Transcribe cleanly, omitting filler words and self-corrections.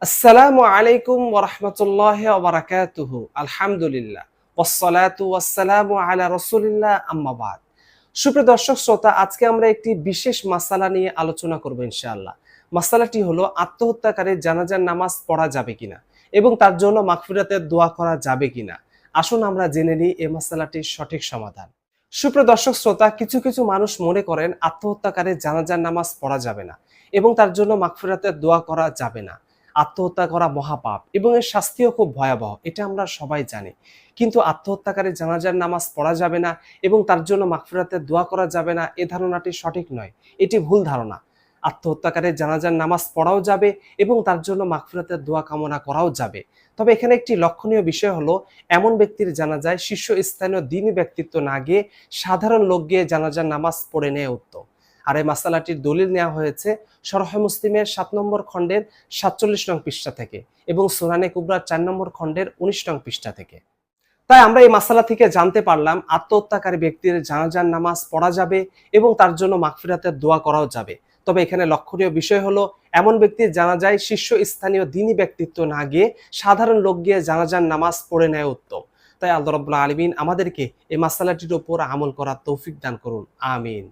আসসালামু আলাইকুম ওয়া রাহমাতুল্লাহি ওয়া বারাকাতুহু। আলহামদুলিল্লাহ ওয়াসসালাতু ওয়াসসালামু আলা রাসূলিল্লাহ আম্মা বাদ। সুপ্রিয় দর্শক শ্রোতা, আজকে আমরা একটি বিশেষ মাসালা নিয়ে আলোচনা করব ইনশাআল্লাহ। মাসালাটি হলো আত্মহত্যাকারীর জানাজার নামাজ পড়া যাবে কিনা এবং তার জন্য মাগফিরাতের দোয়া করা যাবে কিনা। আসুন আমরা জেনে নিই এই মাসালাটির সঠিক সমাধান। সুপ্রিয় দর্শক শ্রোতা, কিছু কিছু মানুষ মনে করেন আত্মহত্যাকারীর জানাজার নামাজ পড়া যাবে না এবং তার জন্য মাগফিরাতের দোয়া করা যাবে না। আত্মহত্যা করা মহাপাপ এবং এর শাস্তিও খুব ভয়াবহ, এটা আমরা সবাই জানি। কিন্তু আত্মহত্যাকারীর জানাজার নামাজ পড়া যাবে না এবং তার জন্য মাগফিরাতের দোয়া করা যাবে না, এ ধারণাটি সঠিক নয়, এটি ভুল ধারণা। আত্মহত্যাকারীর জানাজার নামাজ পড়াও যাবে এবং তার জন্য মাগফিরাতের দোয়া কামনা করাও যাবে। তবে এখানে একটি লক্ষণীয় বিষয় হলো, এমন ব্যক্তির জানাজায় শীর্ষস্থানীয় দ্বীনি ব্যক্তিত্ব না গিয়ে সাধারণ লোক গিয়ে জানাজার নামাজ পড়ে নেওয়া উত্তম। আর এই মাসালাটির দলিল নেওয়া হয়েছে শরহে মুসলিমের ৭ নম্বর খণ্ডের ৪৭ নং পৃষ্ঠা থেকে এবং সুনানে কুবরার ৪ নম্বর খণ্ডের ১৯ নং পৃষ্ঠা থেকে। তাই আমরা এই মাসালা থেকে জানতে পারলাম আত্মহত্যাকারী ব্যক্তির জানাজার নামাজ পড়া যাবে এবং তার জন্য মাগফিরাতের দোয়া করাও যাবে। তবে এখানে লক্ষণীয় বিষয় হলো, এমন ব্যক্তির জানাজায় শীর্ষস্থানীয় দ্বীনি ব্যক্তিত্ব না গিয়ে সাধারণ লোক গিয়ে জানাজার নামাজ পড়ে নেওয়া উত্তম। তাই আল্লাহ রাব্বুল আলামিন আমাদেরকে এই মাসালাটির উপর আমল করার তৌফিক দান করুন। আমিন।